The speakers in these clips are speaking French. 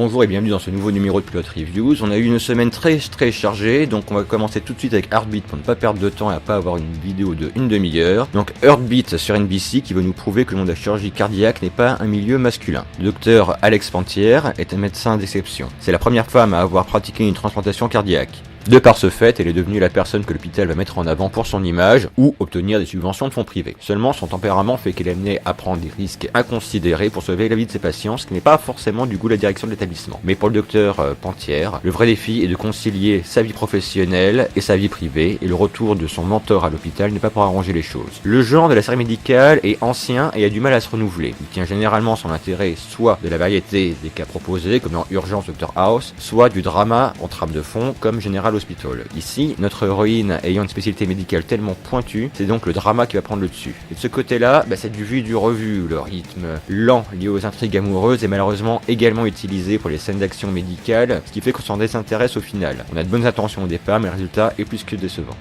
Bonjour et bienvenue dans ce nouveau numéro de Plot Reviews. On a eu une semaine très chargée, donc on va commencer tout de suite avec Heartbeat pour ne pas perdre de temps et à pas avoir une vidéo de une demi-heure. Donc Heartbeat sur NBC qui veut nous prouver que le monde de la chirurgie cardiaque n'est pas un milieu masculin. Le docteur Alex Pantière est un médecin d'exception. C'est la première femme à avoir pratiqué une transplantation cardiaque. De par ce fait, elle est devenue la personne que l'hôpital va mettre en avant pour son image ou obtenir des subventions de fonds privés. Seulement, son tempérament fait qu'elle est amenée à prendre des risques inconsidérés pour sauver la vie de ses patients, ce qui n'est pas forcément du goût de la direction de l'établissement. Mais pour le docteur Pantière, le vrai défi est de concilier sa vie professionnelle et sa vie privée, et le retour de son mentor à l'hôpital n'est pas pour arranger les choses. Le genre de la série médicale est ancien et a du mal à se renouveler. Il tient généralement son intérêt soit de la variété des cas proposés, comme dans Urgence Dr House, soit du drama en trame de fond, comme General Hospital. Ici, notre héroïne ayant une spécialité médicale tellement pointue, c'est donc le drama qui va prendre le dessus. Et de ce côté-là, c'est du vu du revu. Le rythme lent lié aux intrigues amoureuses est malheureusement également utilisé pour les scènes d'action médicale, ce qui fait qu'on s'en désintéresse au final. On a de bonnes intentions au départ, mais le résultat est plus que décevant.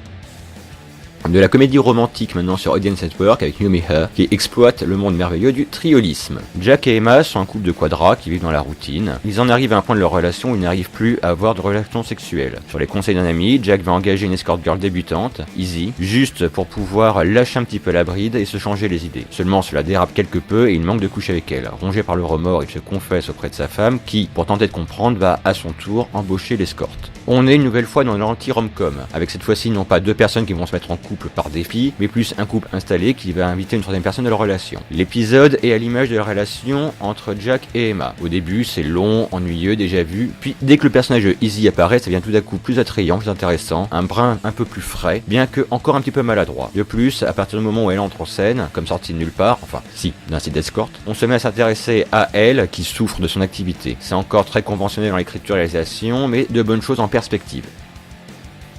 De la comédie romantique maintenant sur Audience Network avec Yumi Her qui exploite le monde merveilleux du triolisme. Jack et Emma sont un couple de quadras qui vivent dans la routine. Ils en arrivent à un point de leur relation où ils n'arrivent plus à avoir de relations sexuelles. Sur les conseils d'un ami, Jack va engager une escort girl débutante, Izzy, juste pour pouvoir lâcher un petit peu la bride et se changer les idées. Seulement cela dérape quelque peu et il manque de coucher avec elle. Rongé par le remords, il se confesse auprès de sa femme qui, pour tenter de comprendre, va à son tour embaucher l'escorte. On est une nouvelle fois dans l'anti-rom-com, avec cette fois-ci non pas deux personnes qui vont se mettre en couple par défi, mais plus un couple installé qui va inviter une troisième personne de leur relation. L'épisode est à l'image de la relation entre Jack et Emma. Au début, c'est long, ennuyeux, déjà vu, puis dès que le personnage de Izzy apparaît, ça devient tout à coup plus attrayant, plus intéressant, un brin un peu plus frais, bien que encore un petit peu maladroit. De plus, à partir du moment où elle entre en scène, comme sortie de nulle part, enfin si, d'un site d'escorte, on se met à s'intéresser à elle qui souffre de son activité. C'est encore très conventionnel dans l'écriture et la réalisation, mais de bonnes choses en perspective.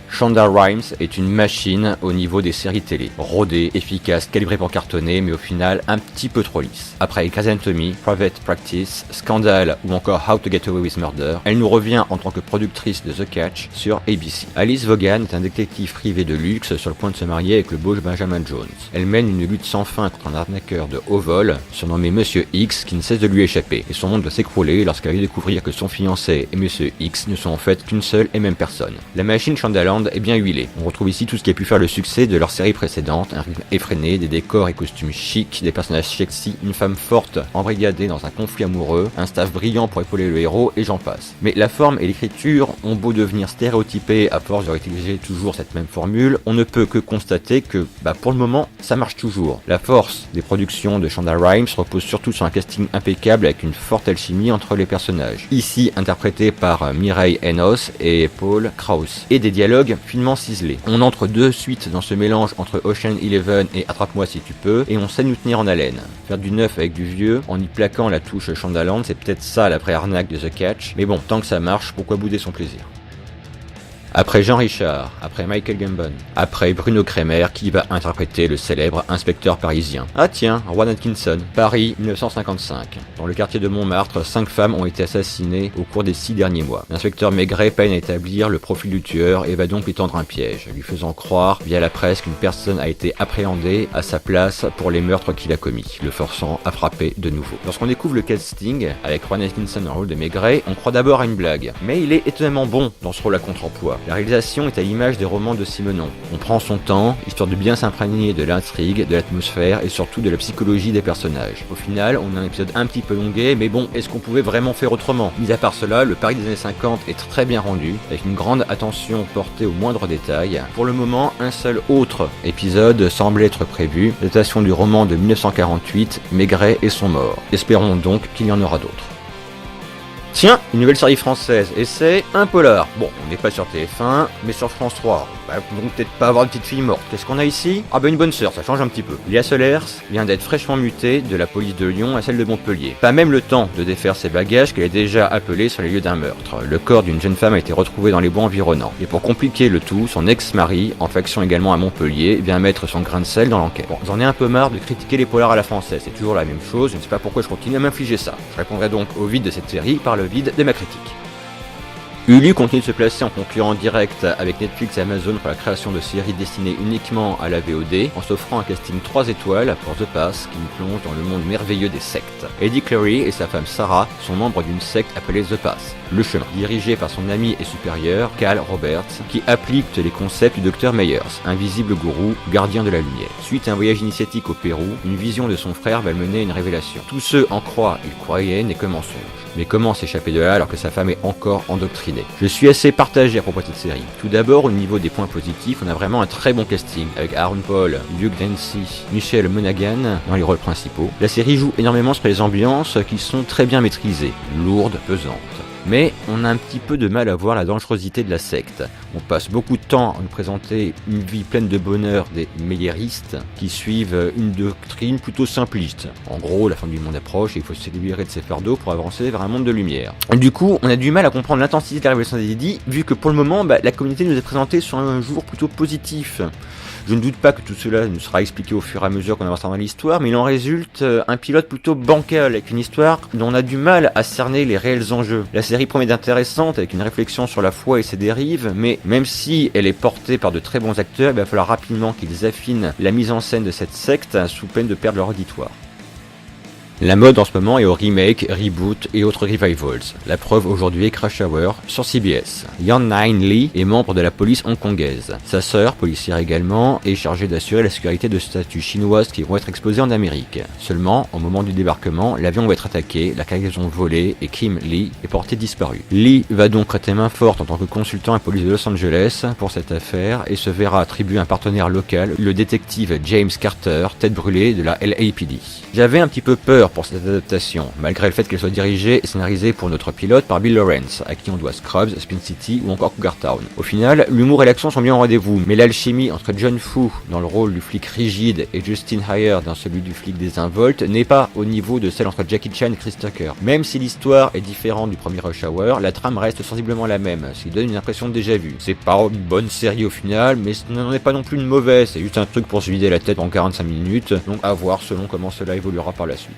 Shonda Rhimes est une machine au niveau des séries télé. Rodée, efficace, calibrée pour cartonner, mais au final un petit peu trop lisse. Après Grey's Anatomy, Private Practice, Scandal ou encore How to Get Away with Murder, elle nous revient en tant que productrice de The Catch sur ABC. Alice Vaughan est un détective privé de luxe sur le point de se marier avec le beau Benjamin Jones. Elle mène une lutte sans fin contre un arnaqueur de haut vol, surnommé Monsieur X, qui ne cesse de lui échapper. Et son monde doit s'écrouler lorsqu'elle va découvrir que son fiancé et Monsieur X ne sont en fait qu'une seule et même personne. La machine Shondaland est bien huilée. On retrouve ici tout ce qui a pu faire le succès de leur série précédente, un rythme effréné, des décors et costumes chics, des personnages sexy, une femme forte embrigadée dans un conflit amoureux, un staff brillant pour épauler le héros, et j'en passe. Mais la forme et l'écriture ont beau devenir stéréotypées à force de réutiliser toujours cette même formule, on ne peut que constater que, pour le moment, ça marche toujours. La force des productions de Shonda Rhimes repose surtout sur un casting impeccable avec une forte alchimie entre les personnages. Ici interprétés par Mireille Enos et Paul Krauss, et des dialogues finement ciselés. On entre de suite dans ce mélange entre Ocean Eleven et Attrape-moi si tu peux, et on sait nous tenir en haleine. Faire du neuf avec du vieux, en y plaquant la touche Shondaland, c'est peut-être ça la vraie arnaque de The Catch, mais bon, tant que ça marche, pourquoi bouder son plaisir? Après Jean Richard, après Michael Gambon, après Bruno Kremer qui va interpréter le célèbre inspecteur parisien. Ah tiens, Rowan Atkinson, Paris 1955. Dans le quartier de Montmartre, 5 femmes ont été assassinées au cours des 6 derniers mois. L'inspecteur Maigret peine à établir le profil du tueur et va donc lui tendre un piège, lui faisant croire via la presse qu'une personne a été appréhendée à sa place pour les meurtres qu'il a commis, le forçant à frapper de nouveau. Lorsqu'on découvre le casting, avec Rowan Atkinson en rôle de Maigret, on croit d'abord à une blague, mais il est étonnamment bon dans ce rôle à contre-emploi. La réalisation est à l'image des romans de Simenon. On prend son temps, histoire de bien s'imprégner de l'intrigue, de l'atmosphère et surtout de la psychologie des personnages. Au final, on a un épisode un petit peu longué, mais bon, est-ce qu'on pouvait vraiment faire autrement? Mis à part cela, le Paris des années 50 est très bien rendu, avec une grande attention portée aux moindres détails. Pour le moment, un seul autre épisode semble être prévu, l'adaptation du roman de 1948, Maigret et son mort. Espérons donc qu'il y en aura d'autres. Tiens, une nouvelle série française, et c'est un polar. Bon, on n'est pas sur TF1, mais sur France 3. Donc peut-être pas avoir une petite fille morte. Qu'est-ce qu'on a ici? Une bonne sœur, ça change un petit peu. Léa Solers vient d'être fraîchement mutée de la police de Lyon à celle de Montpellier. Pas même le temps de défaire ses bagages qu'elle est déjà appelée sur les lieux d'un meurtre. Le corps d'une jeune femme a été retrouvé dans les bois environnants. Et pour compliquer le tout, son ex-mari, en faction également à Montpellier, vient mettre son grain de sel dans l'enquête. Bon, j'en ai un peu marre de critiquer les polars à la française, c'est toujours la même chose, je ne sais pas pourquoi je continue à m'infliger ça. Je répondrai donc au vide de cette série par le vide de ma critique. Hulu continue de se placer en concurrent direct avec Netflix et Amazon pour la création de séries destinées uniquement à la VOD, en s'offrant un casting 3 étoiles pour The Pass qui nous plonge dans le monde merveilleux des sectes. Eddie Clary et sa femme Sarah sont membres d'une secte appelée The Pass, le chemin, dirigé par son ami et supérieur, Cal Roberts, qui applique les concepts du Dr Meyers, invisible gourou, gardien de la lumière. Suite à un voyage initiatique au Pérou, une vision de son frère va le mener à une révélation. Tous ceux en croient, ils croyaient, n'est que mensonge. Mais comment s'échapper de là alors que sa femme est encore endoctrinée? Je suis assez partagé à propos de cette série. Tout d'abord, au niveau des points positifs, on a vraiment un très bon casting, avec Aaron Paul, Hugh Dancy, Michelle Monaghan dans les rôles principaux. La série joue énormément sur les ambiances qui sont très bien maîtrisées, lourdes, pesantes. Mais on a un petit peu de mal à voir la dangerosité de la secte. On passe beaucoup de temps à nous présenter une vie pleine de bonheur des meilleristes qui suivent une doctrine plutôt simpliste. En gros, la fin du monde approche et il faut se libérer de ses fardeaux pour avancer vers un monde de lumière. Et du coup, on a du mal à comprendre l'intensité de la révélation des Jedi, vu que pour le moment, la communauté nous est présentée sur un jour plutôt positif. Je ne doute pas que tout cela nous sera expliqué au fur et à mesure qu'on avancera dans l'histoire, mais il en résulte un pilote plutôt bancal, avec une histoire dont on a du mal à cerner les réels enjeux. La série promet d'intéressante, avec une réflexion sur la foi et ses dérives, mais même si elle est portée par de très bons acteurs, il va falloir rapidement qu'ils affinent la mise en scène de cette secte, sous peine de perdre leur auditoire. La mode en ce moment est au remake, reboot et autres revivals. La preuve aujourd'hui est Crash Hour sur CBS. Yan Nain Lee est membre de la police hongkongaise. Sa sœur, policière également, est chargée d'assurer la sécurité de statues chinoises qui vont être exposées en Amérique. Seulement, au moment du débarquement, l'avion va être attaqué, la cargaison volée et Kim Lee est portée disparue. Lee va donc prêter main forte en tant que consultant à la police de Los Angeles pour cette affaire et se verra attribuer un partenaire local, le détective James Carter, tête brûlée de la LAPD. J'avais un petit peu peur pour cette adaptation, malgré le fait qu'elle soit dirigée et scénarisée pour notre pilote par Bill Lawrence, à qui on doit Scrubs, Spin City ou encore Cougar Town. Au final, l'humour et l'action sont bien au rendez-vous, mais l'alchimie entre John Fu dans le rôle du flic rigide et Justin Hayer dans celui du flic désinvolte n'est pas au niveau de celle entre Jackie Chan et Chris Tucker. Même si l'histoire est différente du premier Rush Hour, la trame reste sensiblement la même, ce qui donne une impression de déjà vu. C'est pas une bonne série au final, mais ce n'en est pas non plus une mauvaise, c'est juste un truc pour se vider la tête en 45 minutes, donc à voir selon comment cela évoluera par la suite.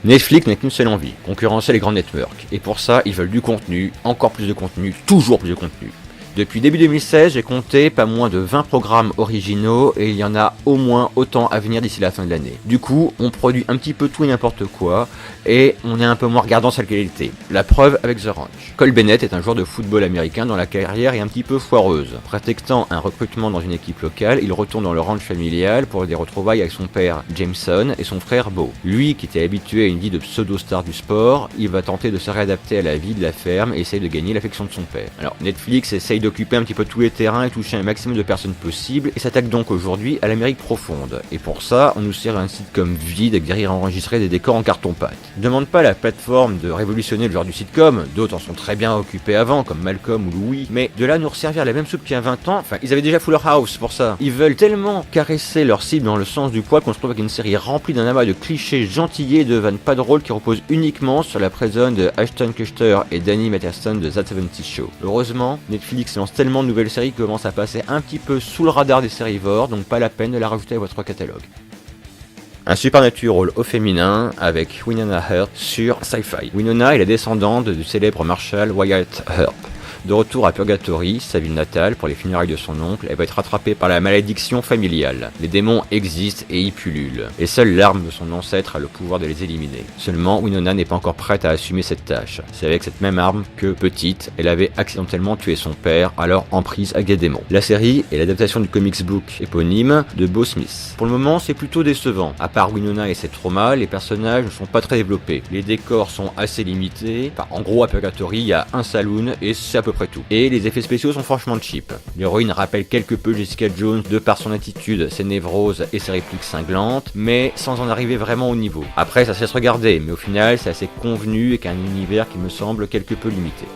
Netflix n'a qu'une seule envie, concurrencer les grands networks. Et pour ça, ils veulent du contenu, encore plus de contenu, toujours plus de contenu. Depuis début 2016, j'ai compté pas moins de 20 programmes originaux et il y en a au moins autant à venir d'ici la fin de l'année. Du coup, on produit un petit peu tout et n'importe quoi et on est un peu moins regardant sur la qualité. La preuve avec The Ranch. Cole Bennett est un joueur de football américain dont la carrière est un petit peu foireuse. Prétextant un recrutement dans une équipe locale, il retourne dans le ranch familial pour des retrouvailles avec son père Jameson et son frère Bo. Lui, qui était habitué à une vie de pseudo-star du sport, il va tenter de se réadapter à la vie de la ferme et essayer de gagner l'affection de son père. Alors, Netflix essaye d'occuper un petit peu tous les terrains et toucher un maximum de personnes possible et s'attaque donc aujourd'hui à l'Amérique profonde. Et pour ça, on nous sert un sitcom vide avec des rires enregistrés, des décors en carton-pâte. Demande pas à la plateforme de révolutionner le genre du sitcom, d'autres en sont très bien occupés avant, comme Malcolm ou Louis, mais de là nous resservir la même soupe qu'il y a 20 ans, enfin, ils avaient déjà Fuller House pour ça. Ils veulent tellement caresser leur cible dans le sens du poil qu'on se trouve avec une série remplie d'un amas de clichés gentillés et de vannes pas drôles qui reposent uniquement sur la présence de Ashton Kutcher et Danny Masterson de That 70 Show. Heureusement, Netflix lance tellement de nouvelles séries qui commencent à passer un petit peu sous le radar des sérivores, donc pas la peine de la rajouter à votre catalogue. Un Supernatural au féminin avec Winona Earp sur Sci-Fi. Winona est la descendante du célèbre Marshal Wyatt Earp. De retour à Purgatory, sa ville natale, pour les funérailles de son oncle, elle va être rattrapée par la malédiction familiale. Les démons existent et y pullulent, et seule l'arme de son ancêtre a le pouvoir de les éliminer. Seulement, Winona n'est pas encore prête à assumer cette tâche. C'est avec cette même arme que, petite, elle avait accidentellement tué son père, alors en prise avec des démons. La série est l'adaptation du comics book éponyme de Bo Smith. Pour le moment, c'est plutôt décevant. À part Winona et ses traumas, les personnages ne sont pas très développés. Les décors sont assez limités. Enfin, en gros, à Purgatory, il y a un saloon et c'est à peu près tout. Et les effets spéciaux sont franchement cheap. L'héroïne rappelle quelque peu Jessica Jones de par son attitude, ses névroses et ses répliques cinglantes, mais sans en arriver vraiment au niveau. Après, ça se laisse regarder, mais au final, c'est assez convenu et qu'un univers qui me semble quelque peu limité.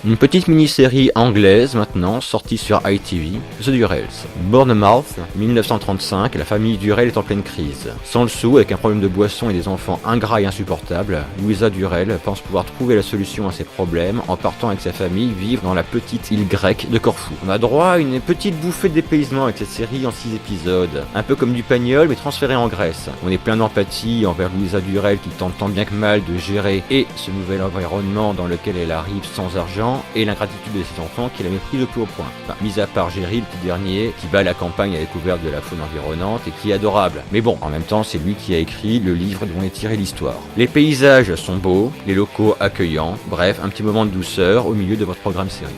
Une petite mini-série anglaise maintenant, sortie sur ITV, The Durrells. Bournemouth, 1935, la famille Durrell est en pleine crise. Sans le sou, avec un problème de boisson et des enfants ingrats et insupportables, Louisa Durrell pense pouvoir trouver la solution à ses problèmes en partant avec sa famille vivre dans la petite île grecque de Corfou. On a droit à une petite bouffée de dépaysement avec cette série en 6 épisodes, un peu comme du Pagnol mais transféré en Grèce. On est plein d'empathie envers Louisa Durrell qui tente tant bien que mal de gérer et ce nouvel environnement dans lequel elle arrive sans argent et l'ingratitude de ses enfants qui la méprise au plus haut point. Enfin, mis à part Jerry, le petit dernier, qui bat la campagne à la découverte de la faune environnante et qui est adorable. Mais bon, en même temps, c'est lui qui a écrit le livre dont est tirée l'histoire. Les paysages sont beaux, les locaux accueillants, bref, un petit moment de douceur au milieu de votre programme série.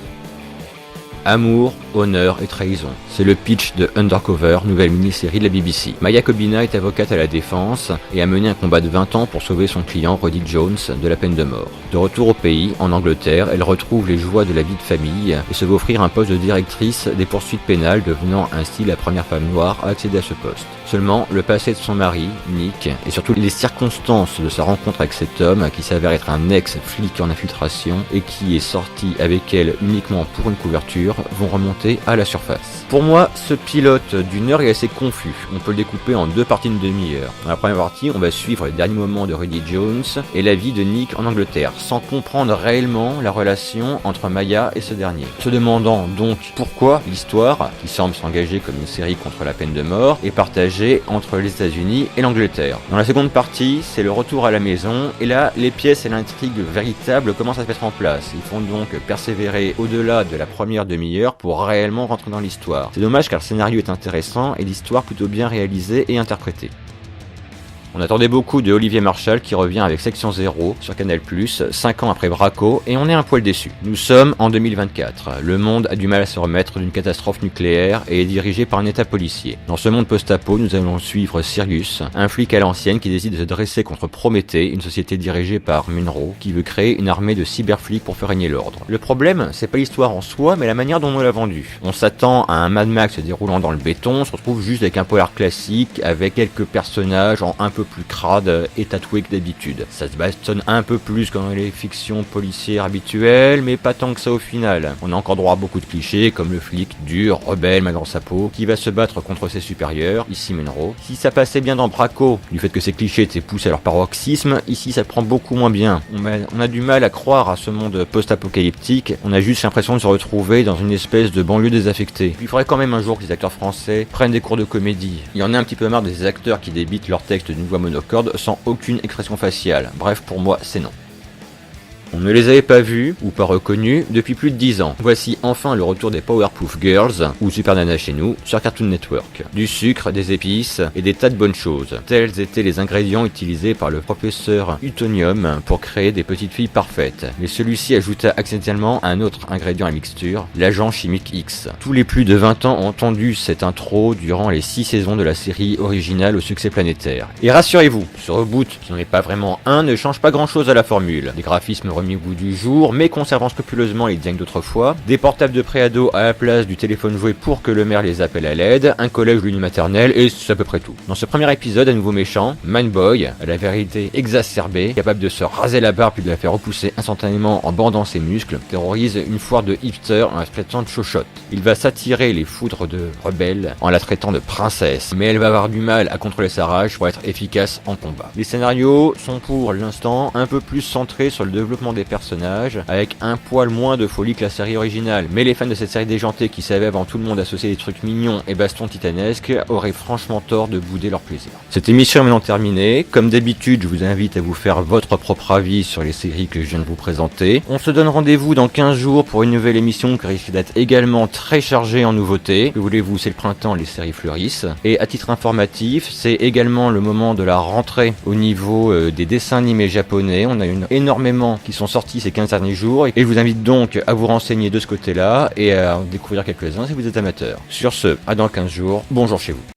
Amour, honneur et trahison. C'est le pitch de Undercover, nouvelle mini-série de la BBC. Maya Kobina est avocate à la défense et a mené un combat de 20 ans pour sauver son client Roddy Jones de la peine de mort. De retour au pays, en Angleterre, elle retrouve les joies de la vie de famille et se voit offrir un poste de directrice des poursuites pénales, devenant ainsi la première femme noire à accéder à ce poste. Seulement, le passé de son mari, Nick, et surtout les circonstances de sa rencontre avec cet homme, qui s'avère être un ex-flic en infiltration et qui est sorti avec elle uniquement pour une couverture, vont remonter à la surface. Pour moi, ce pilote d'une heure est assez confus. On peut le découper en 2 parties de demi-heure. Dans la première partie, on va suivre les derniers moments de Roddy Jones et la vie de Nick en Angleterre, sans comprendre réellement la relation entre Maya et ce dernier. Se demandant donc pourquoi l'histoire, qui semble s'engager comme une série contre la peine de mort, est partagée entre les États-Unis et l'Angleterre. Dans la seconde partie, c'est le retour à la maison, et là, les pièces et l'intrigue véritable commencent à se mettre en place. Ils font donc persévérer au-delà de la première demi-heure pour réellement rentrer dans l'histoire. C'est dommage car le scénario est intéressant et l'histoire plutôt bien réalisée et interprétée. On attendait beaucoup de Olivier Marchal qui revient avec Section 0 sur Canal+, 5 ans après Braco, et on est un poil déçus. Nous sommes en 2024. Le monde a du mal à se remettre d'une catastrophe nucléaire et est dirigé par un état policier. Dans ce monde post-apo, nous allons suivre Sirius, un flic à l'ancienne qui décide de se dresser contre Prométhée, une société dirigée par Munro, qui veut créer une armée de cyberflics pour faire régner l'ordre. Le problème, c'est pas l'histoire en soi, mais la manière dont on l'a vendue. On s'attend à un Mad Max se déroulant dans le béton, on se retrouve juste avec un polar classique, avec quelques personnages en un peu plus crade et tatoué que d'habitude. Ça se bastonne un peu plus que dans les fictions policières habituelles, mais pas tant que ça au final. On a encore droit à beaucoup de clichés, comme le flic dur, rebelle, mal dans sa peau, qui va se battre contre ses supérieurs, ici Munro. Si ça passait bien dans Braco, du fait que ces clichés étaient poussés à leur paroxysme, ici ça prend beaucoup moins bien. On a du mal à croire à ce monde post-apocalyptique, on a juste l'impression de se retrouver dans une espèce de banlieue désaffectée. Puis il faudrait quand même un jour que les acteurs français prennent des cours de comédie. Il y en a un petit peu marre des acteurs qui débitent leur texte d'une voix monocorde sans aucune expression faciale. Bref, pour moi, c'est non. On ne les avait pas vus, ou pas reconnus, depuis plus de 10 ans. Voici enfin le retour des Powerpuff Girls, ou Super Nana chez nous, sur Cartoon Network. Du sucre, des épices, et des tas de bonnes choses. Tels étaient les ingrédients utilisés par le professeur Utonium pour créer des petites filles parfaites. Mais celui-ci ajouta accidentellement un autre ingrédient à la mixture, l'agent chimique X. Tous les plus de 20 ans ont entendu cette intro durant les 6 saisons de la série originale au succès planétaire. Et rassurez-vous, ce reboot, qui n'en est pas vraiment un, ne change pas grand-chose à la formule. Des graphismes remis au goût du jour, mais conservant scrupuleusement les designs d'autrefois, des portables de préado à la place du téléphone jouet pour que le maire les appelle à l'aide, un collège ou une maternelle, et c'est à peu près tout. Dans ce premier épisode, un nouveau méchant, Mindboy, à la vérité exacerbée, capable de se raser la barbe puis de la faire repousser instantanément en bandant ses muscles, terrorise une foire de hipsters en la traitant de chochotte. Il va s'attirer les foudres de rebelles en la traitant de princesse, mais elle va avoir du mal à contrôler sa rage pour être efficace en combat. Les scénarios sont pour l'instant un peu plus centrés sur le développement des personnages, avec un poil moins de folie que la série originale. Mais les fans de cette série déjantée qui savaient avant tout le monde associer des trucs mignons et bastons titanesques auraient franchement tort de bouder leur plaisir. Cette émission est maintenant terminée. Comme d'habitude, je vous invite à vous faire votre propre avis sur les séries que je viens de vous présenter. On se donne rendez-vous dans 15 jours pour une nouvelle émission qui risque d'être également très chargée en nouveautés. Que voulez-vous, c'est le printemps, les séries fleurissent. Et à titre informatif, c'est également le moment de la rentrée au niveau des dessins animés japonais. On a énormément qui sont sortis ces 15 derniers jours, et je vous invite donc à vous renseigner de ce côté-là et à en découvrir quelques-uns si vous êtes amateur. Sur ce, à dans 15 jours, bonjour chez vous.